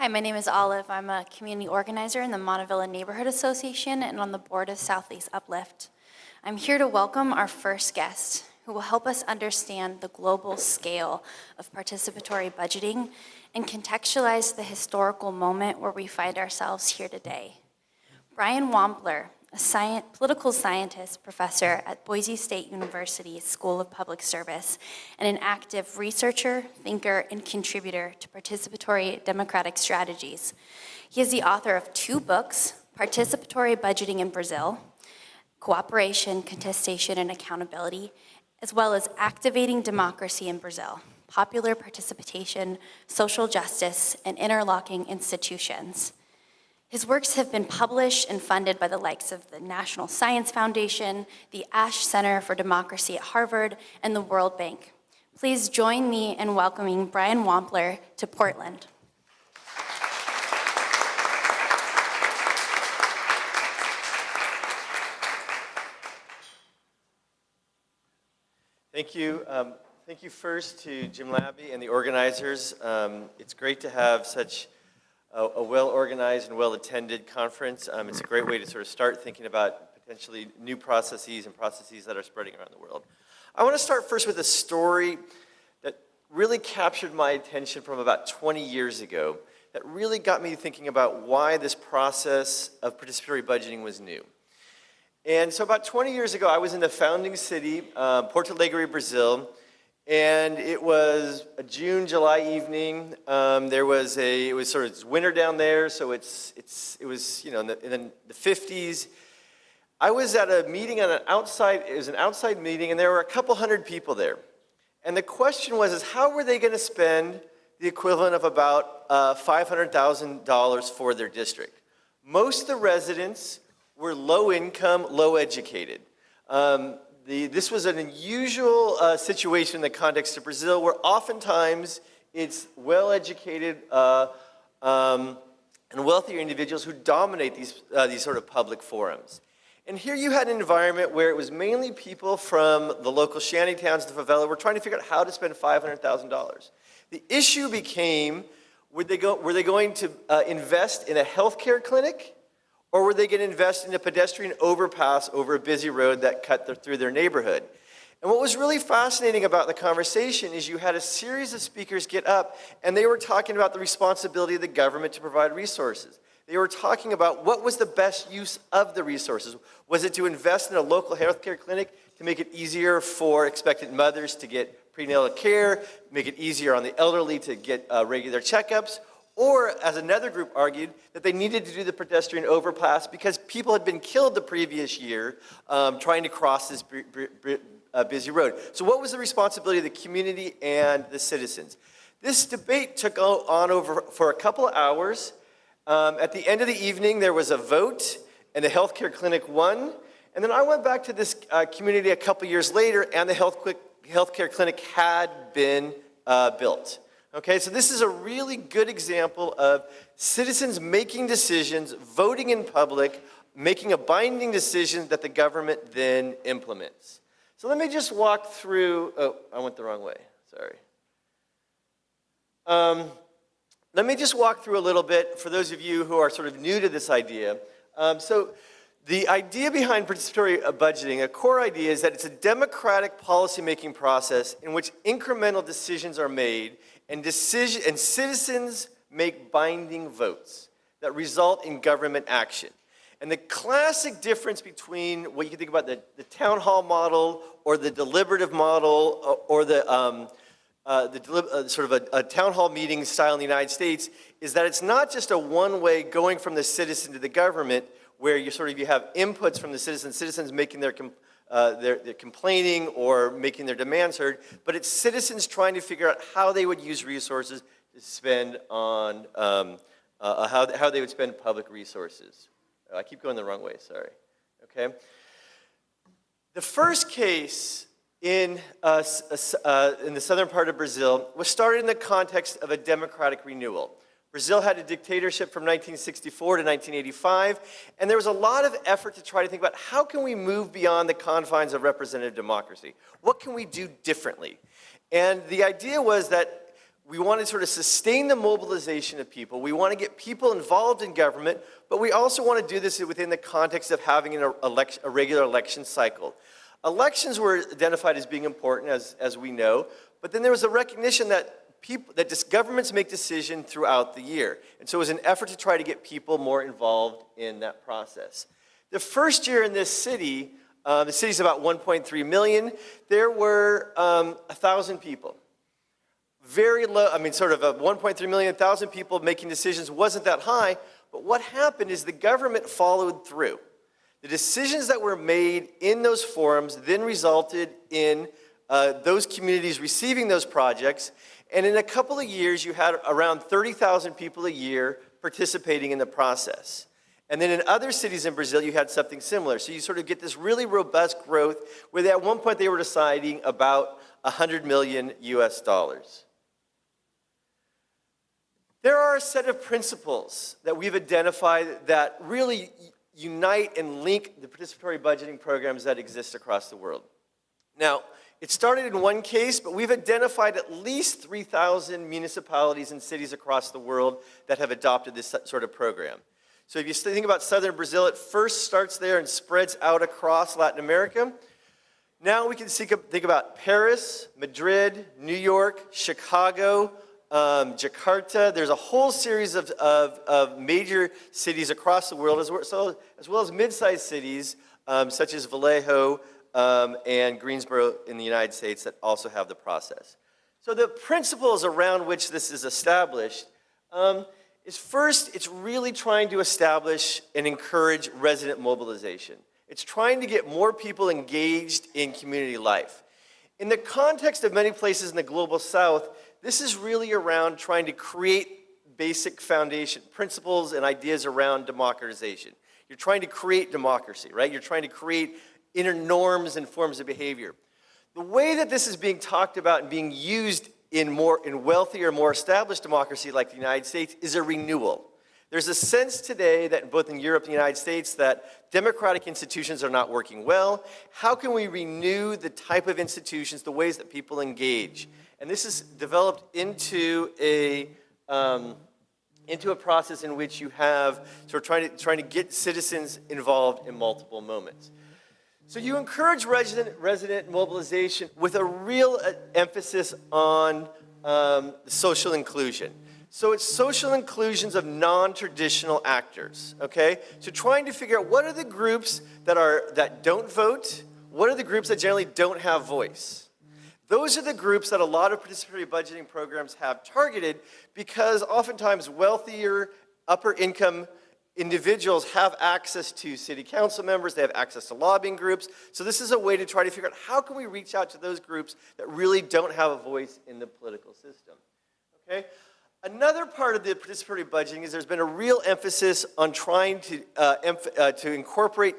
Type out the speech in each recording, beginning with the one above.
Hi, my name is Olive. I'm a community organizer in the Montevilla Neighborhood Association and on the board of Southeast Uplift. I'm here to welcome our first guest, who will help us understand the global scale of participatory budgeting and contextualize the historical moment where we find ourselves here today. Brian Wampler, a political scientist professor at Boise State University School of Public Service, and an active researcher, thinker, and contributor to participatory democratic strategies. He is the author of 2 books, Participatory Budgeting in Brazil, Cooperation, Contestation, and Accountability, as well as Activating Democracy in Brazil, Popular Participation, Social Justice, and Interlocking Institutions. His works have been published and funded by the likes of the National Science Foundation, the Ash Center for Democracy at Harvard, and the World Bank. Please join me in welcoming Brian Wampler to Portland. Thank you. Thank you first to Jim Labby and the organizers. It's great to have such a well-organized and well-attended conference. It's a great way to sort of start thinking about potentially new processes and processes that are spreading around the world. I want to start first with a story that really captured my attention from about 20 years ago that really got me thinking about why this process of participatory budgeting was new. And so about 20 years ago, I was in the founding city, Porto Alegre, Brazil, and it was a June, July evening. It was sort of winter down there, so it was in the 50s. I was at a meeting it was an outside meeting, and there were a couple hundred people there. And the question was, how were they going to spend the equivalent of about $500,000 for their district? Most of the residents were low income, low educated. This was an unusual situation in the context of Brazil, where oftentimes it's well-educated and wealthier individuals who dominate these sort of public forums. And here you had an environment where it was mainly people from the local shanty towns, the favela, were trying to figure out how to spend $500,000. The issue became, were they going to invest in a healthcare clinic, or were they going to invest in a pedestrian overpass over a busy road that cut through their neighborhood? And what was really fascinating about the conversation is you had a series of speakers get up, and they were talking about the responsibility of the government to provide resources. They were talking about what was the best use of the resources. Was it to invest in a local healthcare clinic to make it easier for expectant mothers to get prenatal care, make it easier on the elderly to get regular checkups? Or, as another group argued, that they needed to do the pedestrian overpass because people had been killed the previous year trying to cross this busy road. So what was the responsibility of the community and the citizens? This debate took on over for a couple of hours. At the end of the evening, there was a vote, and the healthcare clinic won. And then I went back to this community a couple years later, and the healthcare clinic had been built. Okay, so this is a really good example of citizens making decisions, voting in public, making a binding decision that the government then implements. So let me just walk through, I went the wrong way, sorry. Let me just walk through a little bit for those of you who are sort of new to this idea. So the idea behind participatory budgeting, a core idea, is that it's a democratic policymaking process in which incremental decisions are made and citizens make binding votes that result in government action. And the classic difference between what you can think about the town hall model or the deliberative model or sort of a town hall meeting style in the United States is that it's not just a one-way going from the citizen to the government where you have inputs from the citizens making their complaining or making their demands heard, but it's citizens trying to figure out how they would use resources to spend on, how they would spend public resources. I keep going the wrong way, sorry. Okay. The first case in the southern part of Brazil was started in the context of a democratic renewal. Brazil had a dictatorship from 1964 to 1985, and there was a lot of effort to try to think about how can we move beyond the confines of representative democracy? What can we do differently? And the idea was that We want to sort of sustain the mobilization of people. We want to get people involved in government, but we also want to do this within the context of having a regular election cycle. Elections were identified as being important, as we know, but then there was a recognition that governments make decisions throughout the year. And so it was an effort to try to get people more involved in that process. The first year in this city, the city's about 1.3 million, there were 1,000 people. Very low, I mean, sort of 1.3 million, 1,000 people making decisions wasn't that high, but what happened is the government followed through. The decisions that were made in those forums then resulted in those communities receiving those projects, and in a couple of years, you had around 30,000 people a year participating in the process. And then in other cities in Brazil, you had something similar. So you sort of get this really robust growth, where at one point they were deciding about 100 million US dollars. There are a set of principles that we've identified that really unite and link the participatory budgeting programs that exist across the world. Now, it started in one case, but we've identified at least 3,000 municipalities and cities across the world that have adopted this sort of program. So if you think about southern Brazil, it first starts there and spreads out across Latin America. Now we can think about Paris, Madrid, New York, Chicago, Jakarta. There's a whole series of major cities across the world, as well as mid-sized cities such as Vallejo and Greensboro in the United States that also have the process. So the principles around which this is established is first, it's really trying to establish and encourage resident mobilization. It's trying to get more people engaged in community life. In the context of many places in the global south, this is really around trying to create basic foundation principles and ideas around democratization. You're trying to create democracy, right? You're trying to create inner norms and forms of behavior. The way that this is being talked about and being used in wealthier, more established democracy like the United States is a renewal. There's a sense today that both in Europe and the United States that democratic institutions are not working well. How can we renew the type of institutions, the ways that people engage? And this is developed into a process in which you have sort of trying to get citizens involved in multiple moments. So you encourage resident mobilization with a real emphasis on social inclusion. So it's social inclusions of non-traditional actors, okay? So trying to figure out what are the groups that don't vote, what are the groups that generally don't have voice. Those are the groups that a lot of participatory budgeting programs have targeted because oftentimes wealthier, upper income individuals have access to city council members, they have access to lobbying groups. So this is a way to try to figure out how can we reach out to those groups that really don't have a voice in the political system, okay? Another part of the participatory budgeting is there's been a real emphasis on trying to incorporate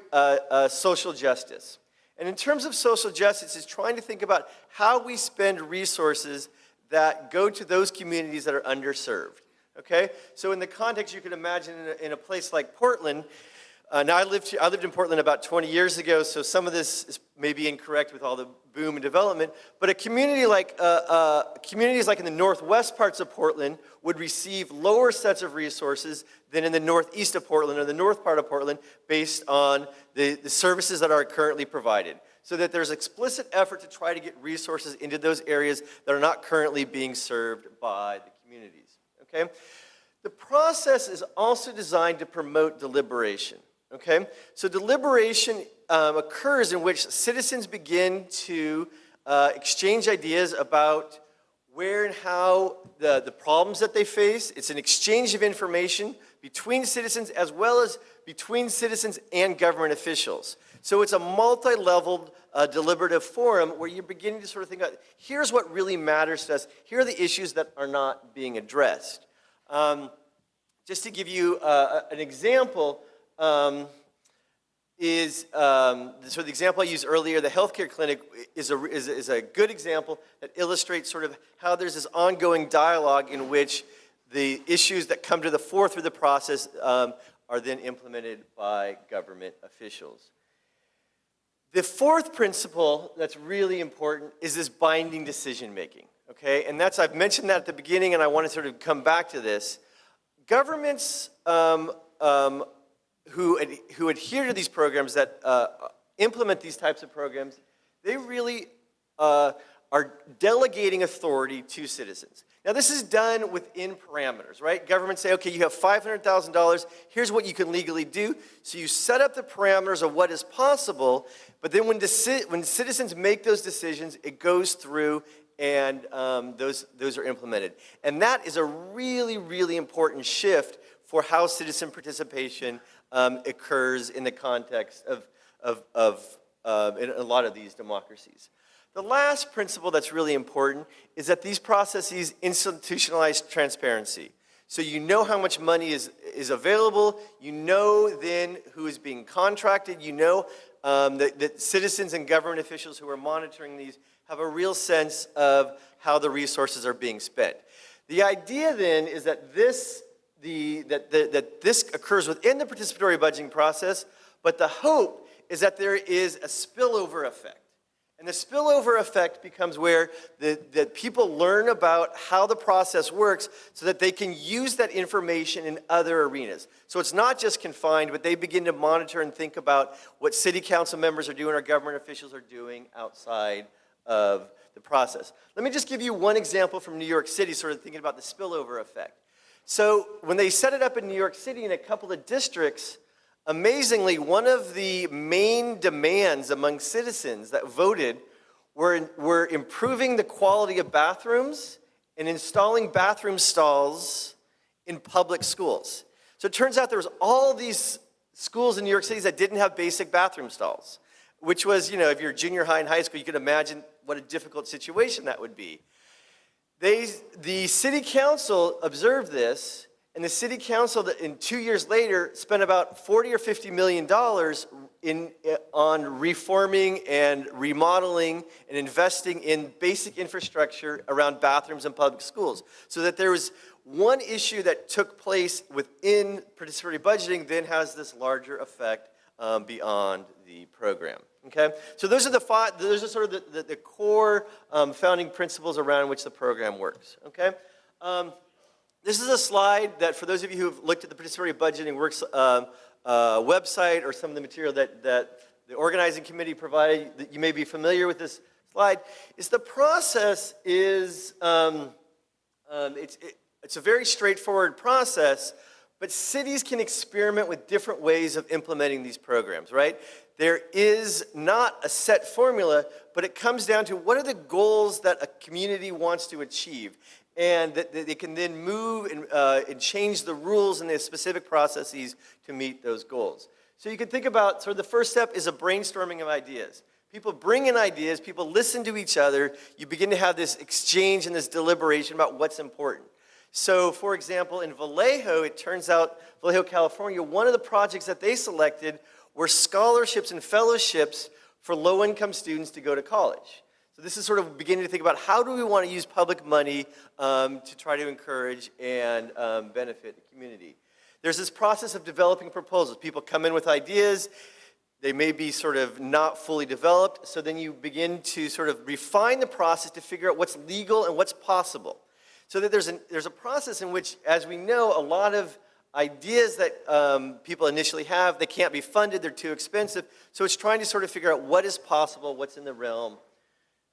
social justice. And in terms of social justice, it's trying to think about how we spend resources that go to those communities that are underserved. Okay? So in the context, you can imagine in a place like Portland, now I lived in Portland about 20 years ago, so some of this is maybe incorrect with all the boom and development, but communities like in the northwest parts of Portland would receive lower sets of resources than in the northeast of Portland or the north part of Portland based on the services that are currently provided. So that there's explicit effort to try to get resources into those areas that are not currently being served by the communities. Okay? The process is also designed to promote deliberation. Okay? So deliberation occurs in which citizens begin to exchange ideas about where and how the problems that they face. It's an exchange of information between citizens as well as between citizens and government officials. So it's a multi-leveled deliberative forum where you're beginning to sort of think about, here's what really matters to us. Here are the issues that are not being addressed. Just to give you an example, so the example I used earlier, the healthcare clinic is a good example that illustrates sort of how there's this ongoing dialogue in which the issues that come to the fore through the process are then implemented by government officials. The fourth principle that's really important is this binding decision making. okay? And that's, I've mentioned that at the beginning, and I want to sort of come back to this. Governments who adhere to these programs, that implement these types of programs, they really are delegating authority to citizens. Now, this is done within parameters, right? Governments say, okay, you have $500,000, here's what you can legally do. So you set up the parameters of what is possible, but then when citizens make those decisions, it goes through and those are implemented. And that is a really, really important shift for how citizen participation occurs in the context of in a lot of these democracies. The last principle that's really important is that these processes institutionalize transparency. So you know how much money is available, you know then who is being contracted, you know that citizens and government officials who are monitoring these have a real sense of how the resources are being spent. The idea then is that this occurs within the participatory budgeting process, but the hope is that there is a spillover effect. And the spillover effect becomes where the people learn about how the process works so that they can use that information in other arenas. So it's not just confined, but they begin to monitor and think about what city council members are doing or government officials are doing outside of the process. Let me just give you one example from New York City, sort of thinking about the spillover effect. So when they set it up in New York City in a couple of districts, amazingly, one of the main demands among citizens that voted were improving the quality of bathrooms and installing bathroom stalls in public schools. So it turns out there was all these schools in New York City that didn't have basic bathroom stalls, which was, if you're junior high and high school, you can imagine what a difficult situation that would be. The city council observed this, and the city council, in 2 years later, spent about $40 or $50 million on reforming and remodeling and investing in basic infrastructure around bathrooms in public schools. So that there was one issue that took place within participatory budgeting then has this larger effect beyond the program. Okay, so those are sort of the core founding principles around which the program works. Okay. This is a slide that, for those of you who have looked at the Participatory Budgeting Works website or some of the material that the organizing committee provided, that you may be familiar with this slide, is the process is, it's a very straightforward process, but cities can experiment with different ways of implementing these programs, right? There is not a set formula, but it comes down to what are the goals that a community wants to achieve, and that they can then move and change the rules and the specific processes to meet those goals. So you can think about, sort of the first step is a brainstorming of ideas. People bring in ideas, people listen to each other, you begin to have this exchange and this deliberation about what's important. So, for example, in Vallejo, it turns out, Vallejo, California, one of the projects that they selected were scholarships and fellowships for low-income students to go to college. So this is sort of beginning to think about how do we want to use public money to try to encourage and benefit the community. There's this process of developing proposals. People come in with ideas. They may be sort of not fully developed. So then you begin to sort of refine the process to figure out what's legal and what's possible. So that there's a process in which, as we know, a lot of ideas that people initially have, they can't be funded, they're too expensive. So it's trying to sort of figure out what is possible, what's in the realm.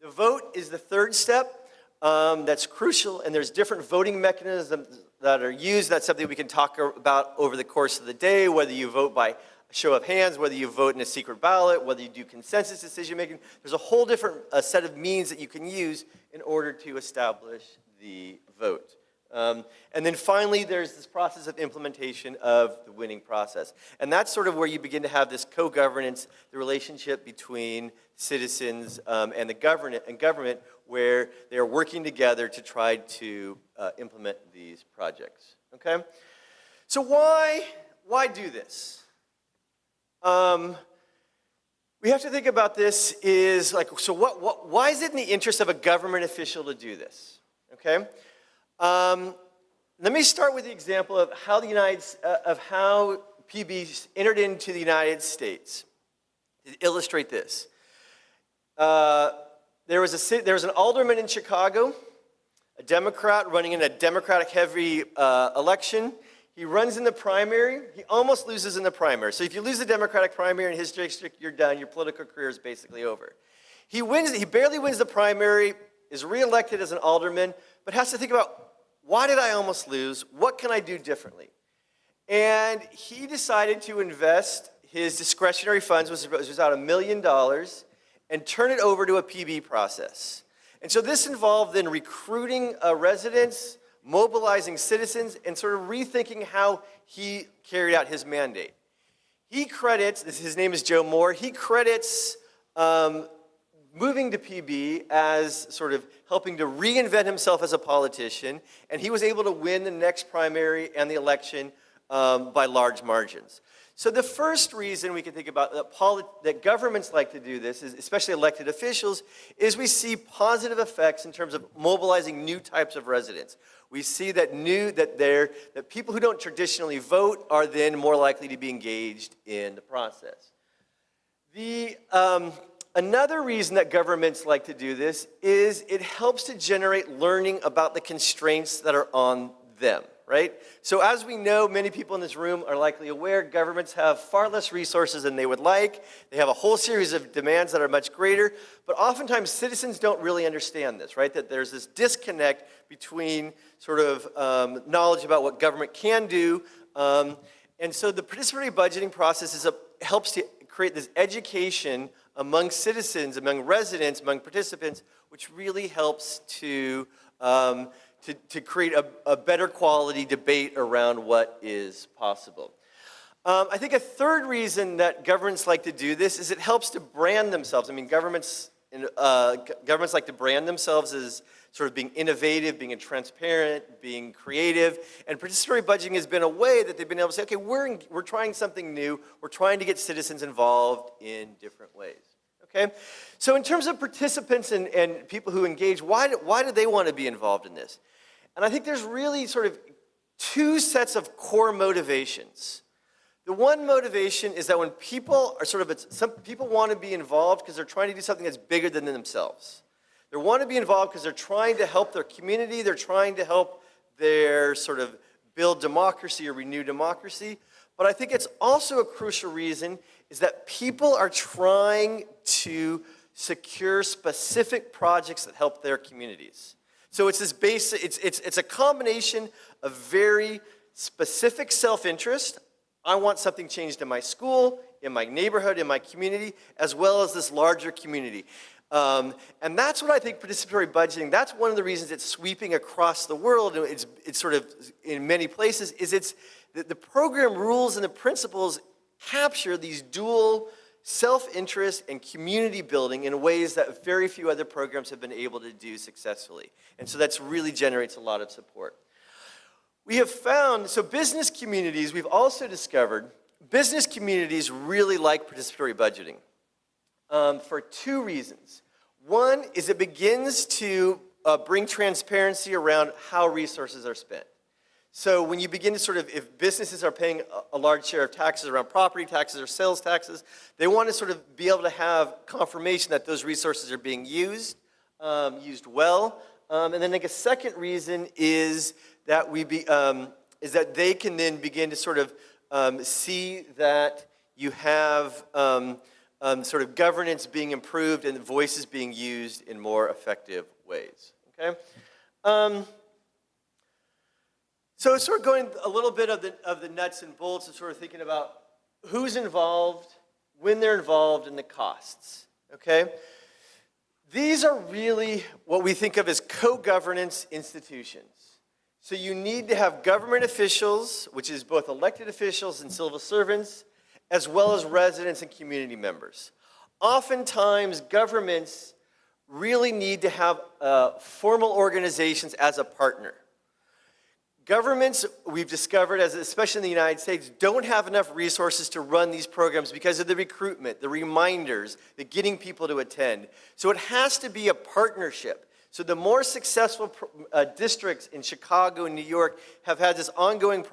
The vote is the third step that's crucial, and there's different voting mechanisms that are used. That's something we can talk about over the course of the day, whether you vote by show of hands, whether you vote in a secret ballot, whether you do consensus decision making. There's a whole different set of means that you can use in order to establish the vote. And then finally, there's this process of implementation of the winning process. And that's sort of where you begin to have this co-governance, the relationship between citizens and the government, where they're working together to try to implement these projects. Okay? So why do this? We have to think about this is like, so why is it in the interest of a government official to do this? Okay? Let me start with the example of how how PB entered into the United States. To illustrate this, there was an alderman in Chicago a Democrat running in a Democratic-heavy election. He runs in the primary. He almost loses in the primary. So if you lose the Democratic primary in his district, you're done. Your political career is basically over. He barely wins the primary, is reelected as an alderman, but has to think about, why did I almost lose? What can I do differently? And he decided to invest his discretionary funds, which was about $1 million, and turn it over to a PB process. And so this involved then recruiting residents, mobilizing citizens, and sort of rethinking how he carried out his mandate. He credits, his name is Joe Moore, he credits moving to PB as sort of helping to reinvent himself as a politician, and he was able to win the next primary and the election by large margins. So the first reason we can think about that governments like to do this, especially elected officials, is we see positive effects in terms of mobilizing new types of residents. We see that people who don't traditionally vote are then more likely to be engaged in the process. Another reason that governments like to do this is it helps to generate learning about the constraints that are on them, right? So as we know, many people in this room are likely aware, governments have far less resources than they would like. They have a whole series of demands that are much greater, but oftentimes citizens don't really understand this, right? That there's this disconnect between sort of knowledge about what government can do. And so the participatory budgeting process helps to create this education among citizens, among residents, among participants, which really helps to create a better quality debate around what is possible. I think a third reason that governments like to do this is it helps to brand themselves. I mean, governments like to brand themselves as sort of being innovative, being transparent, being creative, and participatory budgeting has been a way that they've been able to say, okay, we're trying something new, we're trying to get citizens involved in different ways. Okay? So in terms of participants and people who engage, why do they want to be involved in this? And I think there's really sort of two sets of core motivations. The one motivation is that when people are some people want to be involved because they're trying to do something that's bigger than themselves. They want to be involved because they're trying to help their community, they're trying to help their sort of build democracy or renew democracy. But I think it's also a crucial reason is that people are trying to secure specific projects that help their communities. So it's this basic, it's a combination of very specific self-interest. I want something changed in my school, in my neighborhood, in my community, as well as this larger community. And that's what I think participatory budgeting, that's one of the reasons it's sweeping across the world, and it's sort of in many places, is the program rules and the principles capture these dual self-interest and community building in ways that very few other programs have been able to do successfully. And so that's really generates a lot of support. We have found, so business communities, we've also discovered, business communities really like participatory budgeting for two reasons. One is it begins to bring transparency around how resources are spent. So when you begin to sort of, if businesses are paying a large share of taxes around property taxes or sales taxes, they want to sort of be able to have confirmation that those resources are being used well. And then I think a second reason is that they can then begin to sort of see that you have sort of governance being improved and voices being used in more effective ways. Okay. So sort of going a little bit of the nuts and bolts of sort of thinking about who's involved, when they're involved, and the costs, okay? These are really what we think of as co-governance institutions. So you need to have government officials, which is both elected officials and civil servants, as well as residents and community members. Oftentimes, governments really need to have formal organizations as a partner. Governments, we've discovered, especially in the United States, don't have enough resources to run these programs because of the recruitment, the reminders, the getting people to attend. So it has to be a partnership. So the more successful districts in Chicago and New York have had this ongoing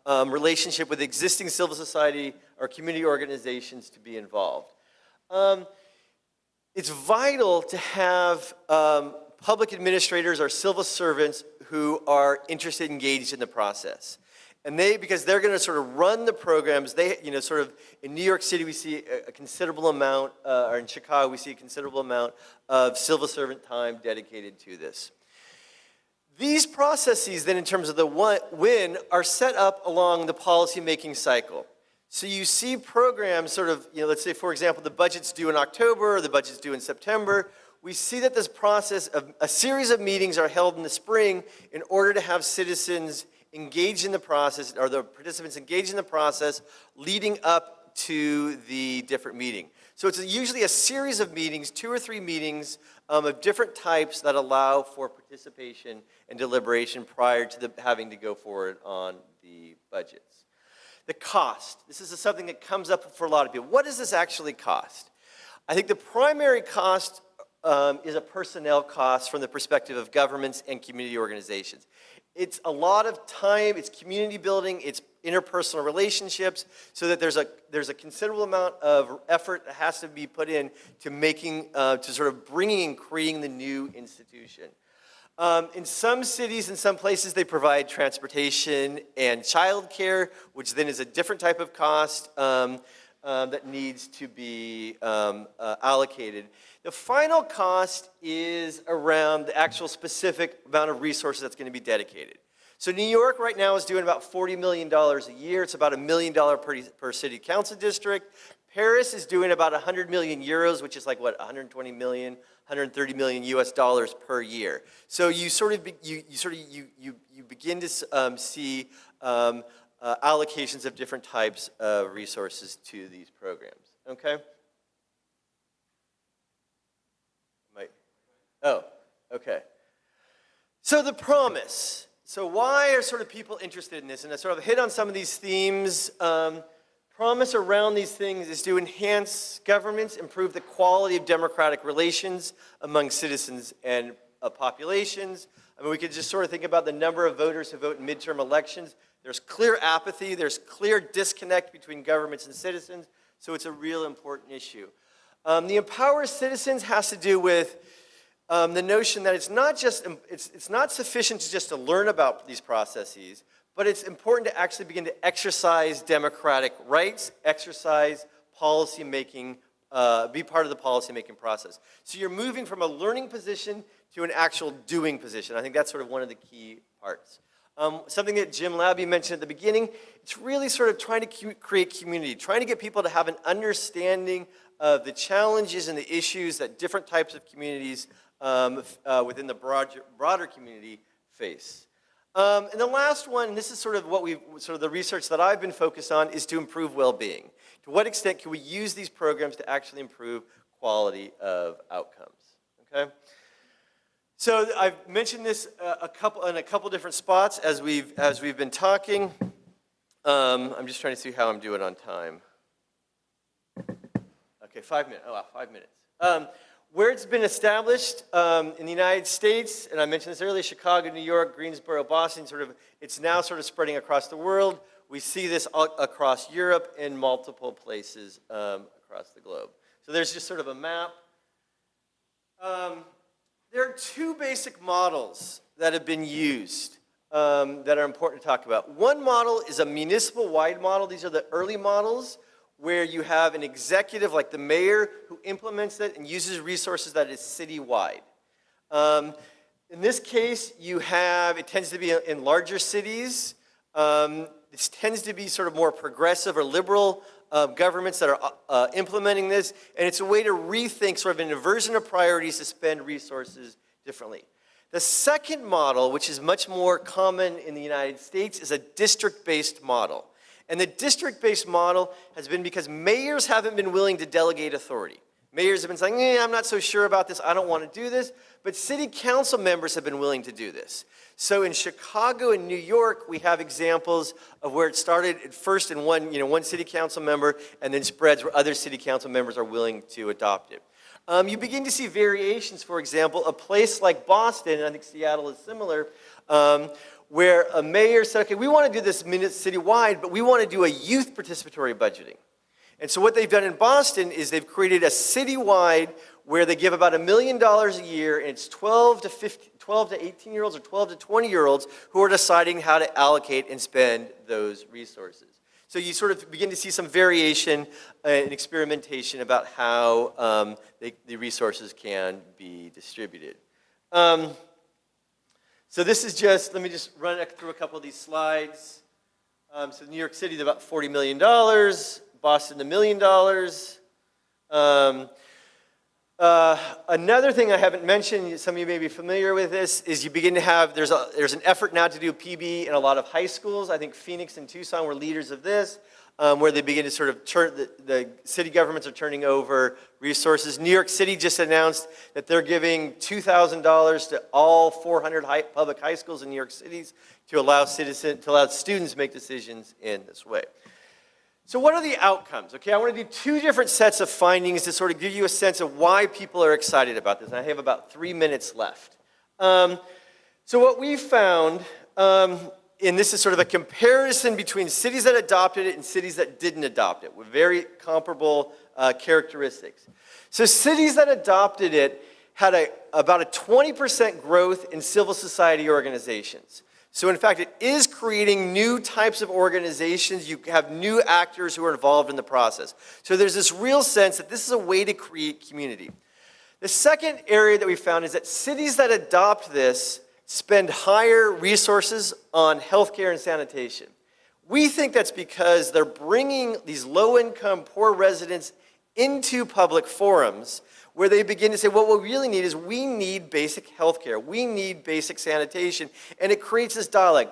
relationship with existing civil society or community organizations to be involved. It's vital to have public administrators or civil servants who are interested, engaged in the process. And because they're going to sort of run the programs, sort of in New York City we see a considerable amount, or in Chicago we see a considerable amount of civil servant time dedicated to this. These processes then in terms of the win are set up along the policy-making cycle. So you see programs sort of, let's say for example the budget's due in October, or the budget's due in September. We see that this process of a series of meetings are held in the spring in order to have citizens engaged in the process, or the participants engaged in the process leading up to the different meeting. So it's usually a series of meetings, 2 or 3 meetings of different types that allow for participation and deliberation prior to having to go forward on the budgets. The cost. This is something that comes up for a lot of people. What does this actually cost? I think the primary cost is a personnel cost from the perspective of governments and community organizations. It's a lot of time, it's community building, it's interpersonal relationships, so that there's a considerable amount of effort that has to be put in to sort of bringing and creating the new institution. In some cities, in some places, they provide transportation and childcare, which then is a different type of cost that needs to be allocated. The final cost is around the actual specific amount of resources that's going to be dedicated. So New York right now is doing about $40 million a year. It's about $1 million per city council district. Paris is doing about 100 million euros, which is like what, 120 million, 130 million US dollars per year. So you begin to see allocations of different types of resources to these programs. Okay. Oh, okay. So the promise. So why are sort of people interested in this? And I sort of hit on some of these themes. Promise around these things is to enhance governments, improve the quality of democratic relations among citizens and populations. I mean, we could just sort of think about the number of voters who vote in midterm elections. There's clear apathy. There's clear disconnect between governments and citizens. So it's a real important issue. The empower citizens has to do with the notion that it's not sufficient to learn about these processes, but it's important to actually begin to exercise democratic rights, exercise policy making, be part of the policy making process. So you're moving from a learning position to an actual doing position. I think that's sort of one of the key parts. Something that Jim Labby mentioned at the beginning, it's really sort of trying to create community, trying to get people to have an understanding of the challenges and the issues that different types of communities within the broader community face. And the last one, and this is sort of the research that I've been focused on, is to improve well-being. To what extent can we use these programs to actually improve quality of outcomes? Okay. So I've mentioned this in a couple different spots as we've been talking. I'm just trying to see how I'm doing on time. Okay, 5 minutes. Oh, wow, 5 minutes. Where it's been established in the United States, and I mentioned this earlier, Chicago, New York, Greensboro, Boston, it's now sort of spreading across the world. We see this across Europe and multiple places across the globe. So there's just sort of a map. There are 2 basic models that have been used that are important to talk about. One model is a municipal-wide model. These are the early models, where you have an executive like the mayor who implements it and uses resources that is citywide. In this case, it tends to be in larger cities. This tends to be sort of more progressive or liberal governments that are implementing this, and it's a way to rethink sort of an inversion of priorities to spend resources differently. The second model, which is much more common in the United States, is a district-based model. And the district-based model has been because mayors haven't been willing to delegate authority. Mayors have been saying, I'm not so sure about this, I don't want to do this. But city council members have been willing to do this. So in Chicago and New York, we have examples of where it started at first in one city council member and then spreads where other city council members are willing to adopt it. You begin to see variations, for example, a place like Boston, and I think Seattle is similar, where a mayor said, okay, we want to do this citywide, but we want to do a youth participatory budgeting. And so what they've done in Boston is they've created a citywide where they give about $1 million a year, and it's 12 to 18-year-olds or 12 to 20-year-olds who are deciding how to allocate and spend those resources. So you sort of begin to see some variation and experimentation about how the resources can be distributed. So this is just, let me just run through a couple of these slides. So New York City is about $40 million, Boston $1 million. Another thing I haven't mentioned, some of you may be familiar with this, is you begin to have, there's an effort now to do PB in a lot of high schools. I think Phoenix and Tucson were leaders of this, where they begin to sort of turn, the city governments are turning over resources. New York City just announced that they're giving $2,000 to all 400 public high schools in New York City to allow students to make decisions in this way. So what are the outcomes? Okay, I want to do two different sets of findings to sort of give you a sense of why people are excited about this. And I have about 3 minutes left. So what we found, and this is sort of a comparison between cities that adopted it and cities that didn't adopt it, with very comparable characteristics. So cities that adopted it had about a 20% growth in civil society organizations. So in fact, it is creating new types of organizations. You have new actors who are involved in the process. So there's this real sense that this is a way to create community. The second area that we found is that cities that adopt this spend higher resources on healthcare and sanitation. We think that's because they're bringing these low-income, poor residents into public forums where they begin to say, what we really need is we need basic health care. We need basic sanitation. And it creates this dialogue.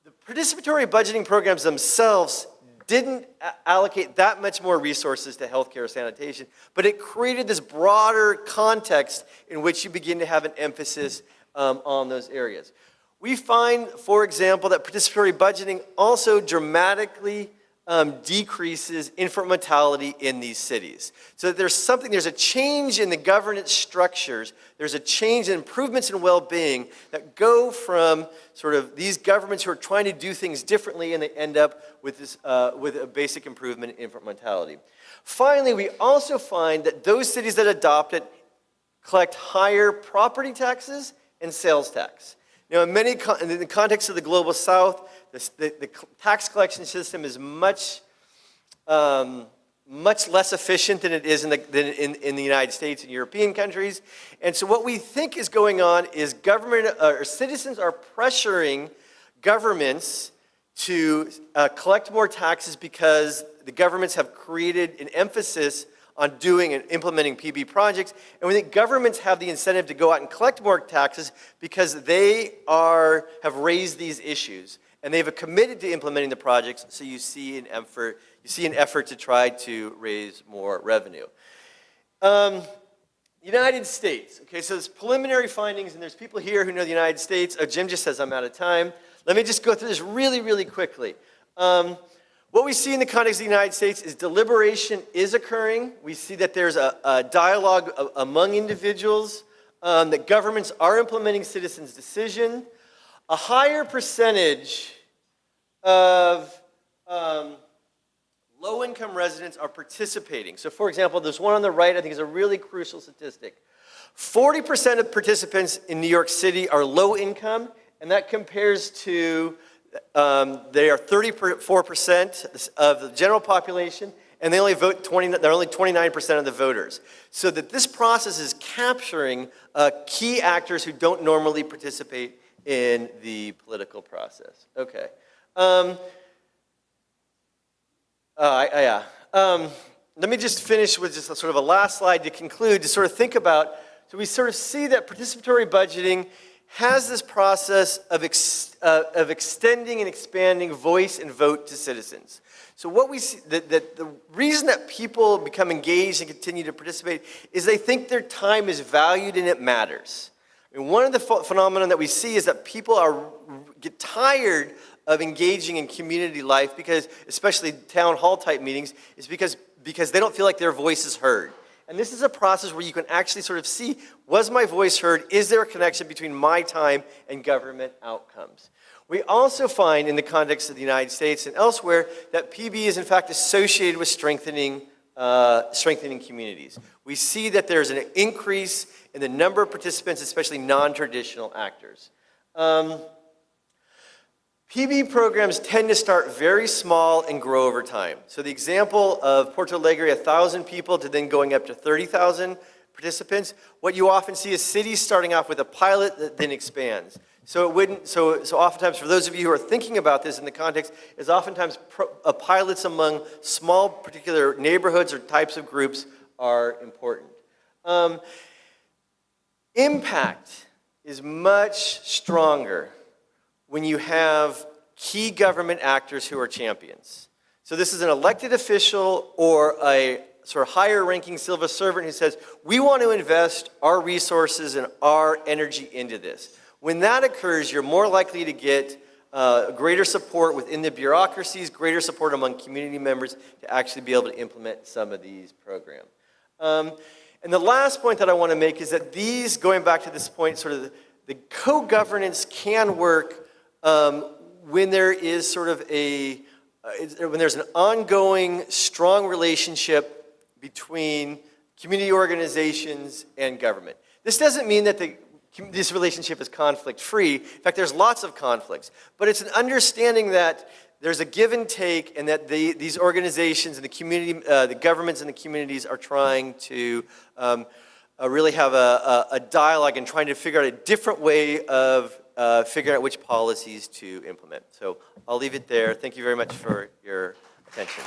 The participatory budgeting programs themselves didn't allocate that much more resources to health care or sanitation, but it created this broader context in which you begin to have an emphasis on those areas. We find, for example, that participatory budgeting also dramatically decreases infant mortality in these cities. So there's a change in the governance structures, there's a change in improvements in well-being that go from sort of these governments who are trying to do things differently and they end up with this, with a basic improvement in infant mortality. Finally, we also find that those cities that adopt it collect higher property taxes and sales tax. Now, in the context of the Global South, the tax collection system is much less efficient than it is in the United States and European countries. And so what we think is going on is citizens are pressuring governments to collect more taxes because the governments have created an emphasis on doing and implementing PB projects. And we think governments have the incentive to go out and collect more taxes because they have raised these issues. And they've committed to implementing the projects, so you see an effort to try to raise more revenue. United States, okay, so there's preliminary findings, and there's people here who know the United States. Oh, Jim just says I'm out of time. Let me just go through this really, really quickly. What we see in the context of the United States is deliberation is occurring. We see that there's a dialogue among individuals, that governments are implementing citizens' decision. A higher percentage of low-income residents are participating. So for example, there's one on the right I think is a really crucial statistic. 40% of participants in New York City are low-income, and that compares to they are 34% of the general population, and they only vote they're only 29% of the voters. So that this process is capturing key actors who don't normally participate in the political process. Okay. Let me just finish with just sort of a last slide to conclude, to sort of think about, so we sort of see that participatory budgeting has this process of extending and expanding voice and vote to citizens. So what we see, the reason that people become engaged and continue to participate is they think their time is valued and it matters. And one of the phenomena that we see is that people get tired of engaging in community life because, especially town hall type meetings, is because they don't feel like their voice is heard. And this is a process where you can actually sort of see, was my voice heard? Is there a connection between my time and government outcomes? We also find in the context of the United States and elsewhere that PB is in fact associated with strengthening strengthening communities. We see that there's an increase in the number of participants, especially non-traditional actors. PB programs tend to start very small and grow over time. So the example of Porto Alegre, 1,000 people to then going up to 30,000 participants, what you often see is cities starting off with a pilot that then expands. So oftentimes, for those of you who are thinking about this in the context, is oftentimes pilots among small particular neighborhoods or types of groups are important. Impact is much stronger when you have key government actors who are champions. So this is an elected official or a sort of higher ranking civil servant who says, we want to invest our resources and our energy into this. When that occurs, you're more likely to get greater support within the bureaucracies, greater support among community members to actually be able to implement some of these programs. And the last point that I want to make is that these, going back to this point, sort of the co-governance can work when there is sort of when there's an ongoing, strong relationship between community organizations and government. This doesn't mean that this relationship is conflict-free. In fact, there's lots of conflicts. But it's an understanding that there's a give and take, and that these organizations and the community, the governments and the communities are trying to really have a dialogue and trying to figure out a different way of figuring out which policies to implement. So I'll leave it there. Thank you very much for your attention.